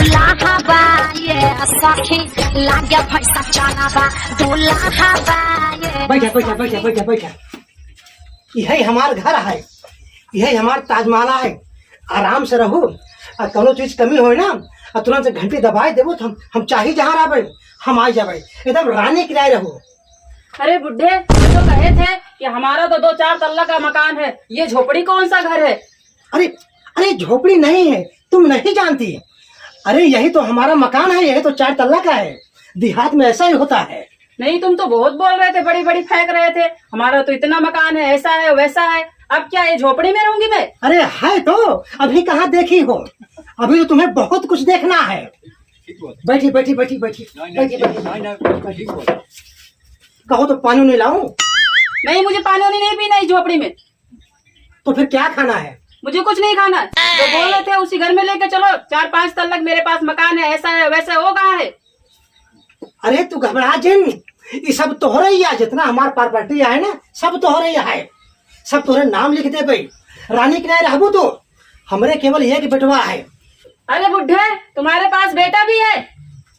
दूल्हा बा ये सखी लागे भैसा चाना बा दूल्हा बा ये। बैठा बैठा बैठा बैठा बैठा, यही हमार घर है, यही हमार ताजमहल है। आराम से रहो और कोनो चीज कमी हो ना और तुरंत से घंटी दबाए देवो तो हम चाहे जहाँ रहबे हम आ जाबे, एकदम रानी किराए रहो। अरे बुढ़े तो कहे थे कि हमारा तो 2-4 तल्ला का मकान है, ये झोपड़ी कौन सा घर है? अरे अरे झोपड़ी नहीं है, तुम नहीं जानती। अरे यही तो हमारा मकान है, यही तो 4 तल्ला का है। देहात में ऐसा ही होता है। नहीं, तुम तो बहुत बोल रहे थे, बड़ी बड़ी फेंक रहे थे, हमारा तो इतना मकान है, ऐसा है वैसा है। अब क्या ये झोपड़ी में रहूंगी मैं? अरे है तो, अभी कहाँ देखी हो, अभी तो तुम्हें बहुत कुछ देखना है। बैठी बैठी बैठी बैठी बैठी बैठी, कहो तो पानी नहीं लाऊं? नहीं, मुझे पानी वानी नहीं पीना इस झोपड़ी में। तो फिर क्या खाना है? मुझे कुछ नहीं खाना। तो बोल रहे थे उसी घर में लेके चलो, 4-5 तल्ला मेरे पास मकान है, ऐसा है वैसा है, वो कहाँ है? अरे तू घबरा जिन, ये सब तोहरे ही है, जितना हमार प्रॉपर्टी है ना सब तोहरे ही है, सब तोहरे नाम लिख दे भाई। रानी के नहीं रहबू तो हमरे केवल एक बेटवा है। अरे बुढ़े, तुम्हारे पास बेटा भी है?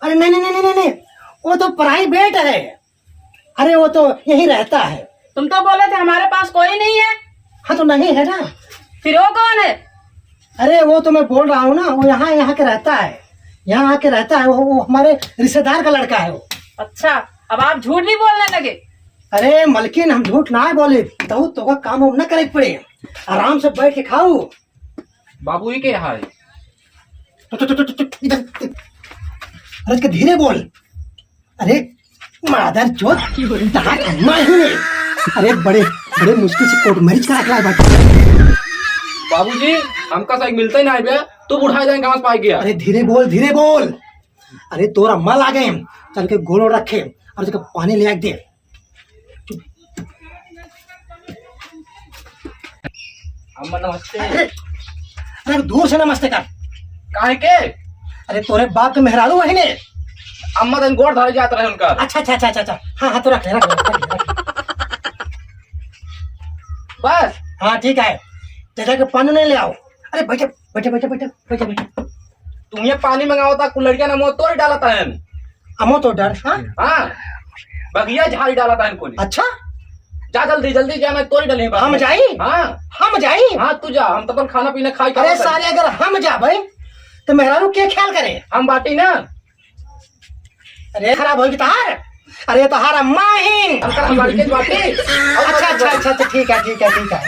अरे नहीं नहीं नहीं नहीं नहीं, वो तो प्राइवेट है। अरे वो तो यही रहता है। तुम तो बोले थे हमारे पास कोई नहीं है। हाँ तो नहीं है ना, फिर वो कौन है? अरे वो तो मैं बोल रहा हूँ ना, वो यहाँ के रहता है, यहाँ आके रहता है। वो हमारे रिश्तेदार का लड़का है वो। अच्छा, अब आप झूठ भी बोलने लगे। अरे मलकिन, हम झूठ ना बोले तो काम न करे पड़े, आराम से बैठ के खाओ। बाबू ही के यहाँ है? अरे इसके धीरे बोल। अरे मादर चोद, अरे बड़े बड़े मुश्किल से कोर्ट मैरिज का रखला है। बाबूजी, हमका साइक मिलता ही ना है, तू उठा जाएंगे कहाँ से पाई गया? अरे धीरे बोल धीरे बोल। अरे तोरा मल आ गए, चल के गोलो रखे और उसका पानी ले दे। अम्मा नमस्ते। अरे दूर से नमस्ते कर। काहे के? अरे तोरे बाप के मेहरारू है ने। अम्मा दिन गोड़ धारे जाता रहे उनका। अच्छा अच्छा अच्छा अच्छा, हाँ हाँ तो रख ले रख ले, रख ले। बस हाँ ठीक है, चाचा के पानी नहीं ले आओ। अरे बैठे बैठे बैठे बैठे बैठे बैठे। तुम ये पानी मंगाओ था, कुछ लड़कियां ने मुंह तोड़ डाला था। अमो तो डर। हाँ हाँ, बगिया झाड़ी डाला था इनको। अच्छा, जा जल्दी जल्दी जा, मैं तोड़ डाली। हम जाई? हाँ हम जाई? हाँ तू जा, हम तो अपन खाना पीना खाई। अरे साले अगर हम जा भाई तो मेहरारू क्या ख्याल करे? हम बाटी ना। अरे खराब होगी तार। अरे तहार अम्मा ही। हम बाटी बाटी। अच्छा अच्छा अच्छा ठीक है ठीक है ठीक है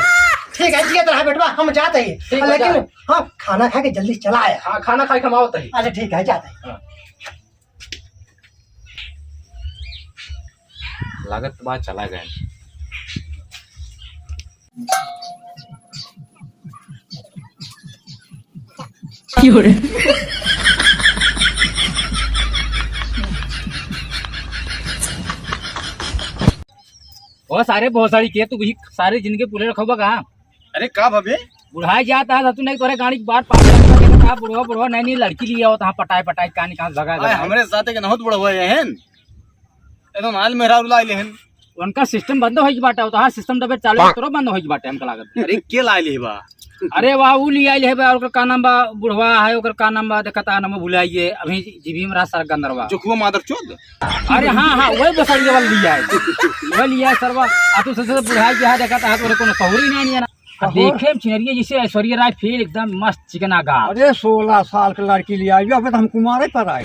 ठीक है जी, तो बेटवा हम जाते ही, लेकिन हाँ खाना खा के जल्दी चला आया। हाँ खाना खाई कमाओ तही। अच्छा ठीक है, जाते हैं। हाँ। लागत बात चला गए। बहुत सारे बहुत सारी के तू भी सारी जिंदगी पुले रखोबा कहाँ? अरे का भबे बुढ़ाई जाता है तू नहीं तोरे गाड़ी की बात पास बुढ़वा बुढ़वा नहीं लड़की लिया हो, पटाई पटाई कहानी कहाँ जगह हमरे साथे के बहुत बड़ा हुए हैं एकदम हाल मेरा उलाई लेहन। उनका सिस्टम बंद हो बाटे, तो सिस्टम दबे चालू तोरो बंद हो बाटे हमका लागत। अरे के लाई ले बा? अरे वाह उ लिया ले बा, ओकर का नाम बा बुढ़वा है, ओकर का नाम बा देखता नाम भुलाइए अभी जीबी में सारा गंदरवा जोखुआ मादर चोद। अरे हाँ हाँ वही बसड़ी वाला लिया है, वही लिया है सरवा। आ तू सबसे बुढ़ाई जो है देखता है तोरे कोनो सहुरी नहीं है ना। देखे चिनरिया जैसे ऐश्वर्या राय फील एकदम मस्त चिकना गा। अरे 16 साल की लड़की लिया अबे तो हम कुमारे पर आए।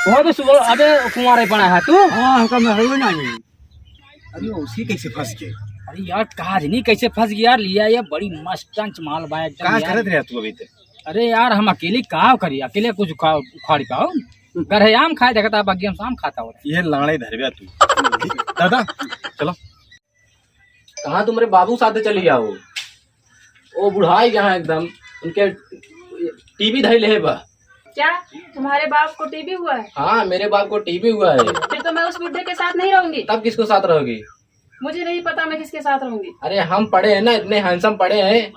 वो भी सुबह अबे कुमार बना है तू? हाँ हमका महल नहीं। अरे उसी कैसे फंस गए? अरे यार काज नहीं कैसे फंस गया यार, लिया ये बड़ी मस्त माल बा एकदम का यार। करत रहे तू अभी तक? अरे यार हम अकेले का करी, अकेले कुछ उखाड़ी पाओ गरहयाम खाए देखता बगियम शाम खाता हो। ये लाड़े धरबिया तू। दादा चलो। कहाँ तुम्हारे बाबू साथे चली जाओ? वो बुढ़ाई जहाँ एकदम उनके टीबी धैले है बा। क्या तुम्हारे बाप को टीबी हुआ है? हाँ मेरे बाप को टीबी हुआ है। फिर तो मैं उस बुढ़े के साथ नहीं रहूंगी। तब किसको साथ रहोगी? मुझे नहीं पता मैं किसके साथ रहूंगी। अरे हम पढ़े हैं ना, इतने हैंडसम पढ़े हैं,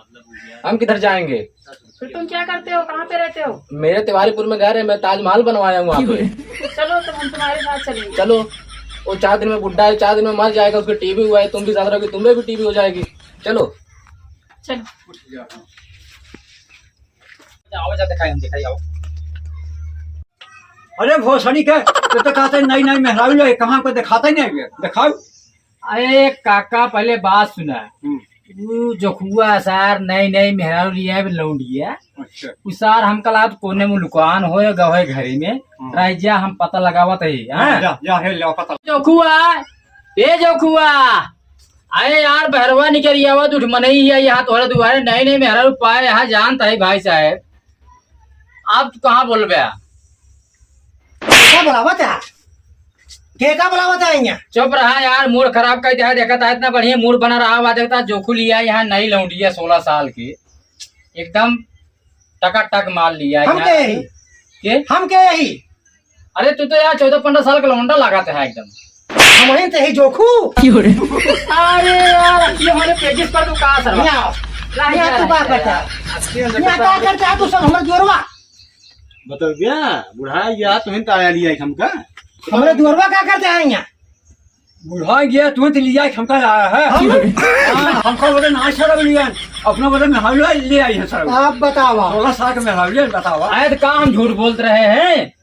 हम किधर जाएंगे? फिर तुम क्या करते हो, कहाँ पे रहते हो? मेरे तिवारीपुर में घर है, मैं ताजमहल बनवाया हूँ वहाँ पे। चलो तो हम तुम्हारे साथ चलेंगे। चलो, वो 4 दिन में बुढ़ा है, 4 दिन में मर जाएगा, उसको टीबी हुआ है, तुम भी साथ रहोगे, तुम्हें भी टीबी हो जाएगी। चलो चलो। हम दिखाई आओ। अरे भोसड़ी के तो कहते नई नई मेहरारू ले कहाँ को दिखाता ही नहीं दिखाओ। अरे काका पहले बात सुना, वो जोखुआ सार नई नई मेहरारू लिया है लौंडिया। अच्छा उस सार हम कल आप कोने में लुकान हो गए घरे में राइजा हम पता लगावत है। जा है लो पता। जोखुआ ए जोखुआ अरे यार भरवा निकल आवा उठ मनई है यहाँ तोहरा दुआरे नई नई मेहरारू पाए यहाँ जानता है भाई साहब। आप कहाँ बोल बे क्या बुलावत है? के का बुलावत है यहाँ? चुप रहा यार, मूड खराब कर दिया। देखा था इतना बढ़िया मूड बना रहा हुआ, देखता जोखू लिया यहाँ नई लौंडी है 16 साल की, एकदम टकाटक माल लिया हम के यही के हम के यही अरे तू तो यार 14-15 साल का लौंडा लगा था एकदम। हमारे तो यही जोखू। अरे यार ये हमारे पेजिस पर तू कहाँ सर यहाँ तू क्या करता है? यहाँ क्या करता है तू? सब हमारे दुअरवा बताओ क्या बुढ़ा या तुम्हें ताया लिया हमका हमारे दुअरवा क्या करते हैं यहाँ? बुढ़ा गया तुम्हें तो लिया हमका लाया है। हमका वजन आज सारा लिया अपना वजन मेहरारू ले आई है सर। आप बतावा 16 साल का मेहरारू ले बतावा। आए तो कहाँ हम झूठ बोलते रहे हैं?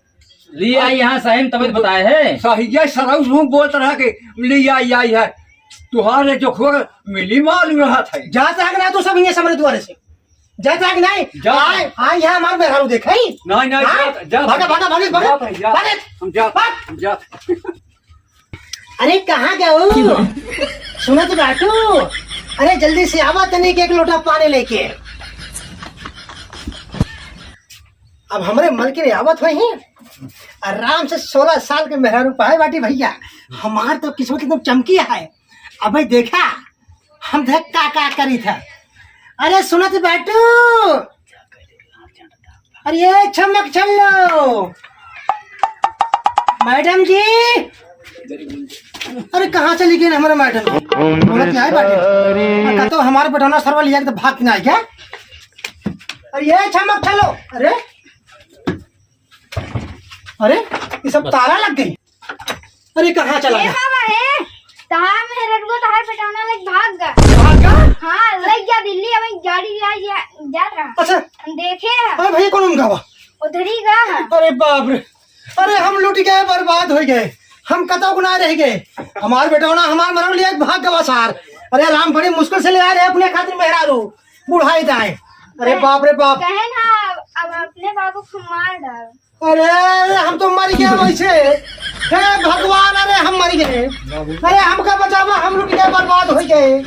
लिया यहाँ सही तभी बताए है। साहिया सराउ झूठ बोलता रहा कि लिया आई है तुहारे जो खुआ मिली मालूम रहा था। जाता है कि नहीं तू सब यहाँ हमारे द्वारे से जाता है कि नहीं? जा। आए यहाँ हमारे मेहरारू देखा ही नहीं नहीं जा भागा भागा भागे भागे जा भागे। हम जा भाग। जा। अरे कहाँ गए? सुनो तो बैठू। अरे जल्दी से आवा तनी के एक लोटा पानी लेके। अब हमारे मन के लिए आवत हुई आराम से 16 साल के मेहरारू पाए बाटी भैया। हमार तो किस्मत एकदम चमकी है। अब भाई देखा हम देख का करी था। अरे सुनो तो बैठू। अरे ये चमक चलो मैडम जी। अरे कहाँ चली गई हमारे मैडम? बाटे तो हमारे बेटाना सरवा लिया तो भाग ना क्या? अरे ये चमक चलो। अरे अरे ये सब ताला लग गई। अरे कहाँ चला गया? तहार मेहरत को तहार पटाना लग भाग गया। भाग गया? हाँ लग गया दिल्ली। अभी गाड़ी जा रहा अच्छा हम देखे अरे भैया कौन गवा? उधर ही गया। अरे बाप रे। अरे हम लुट गए, बर्बाद हो गए, हम कतौ गुना रह गए। हमारे बेटा ना हमारे मरव लिया भाग गवा सार। अरे हम बड़ी मुश्किल से ले आ रहे अपने खातिर मेहरारू बुढ़ाई दाए। अरे बाप रे बाप। कहे ना अब अपने बाबू को मार डाल। अरे हम तो मर गए वैसे। हे भगवान अरे हम मर गए। अरे हमका बचावा हम लुट गए, बर्बाद हो गए।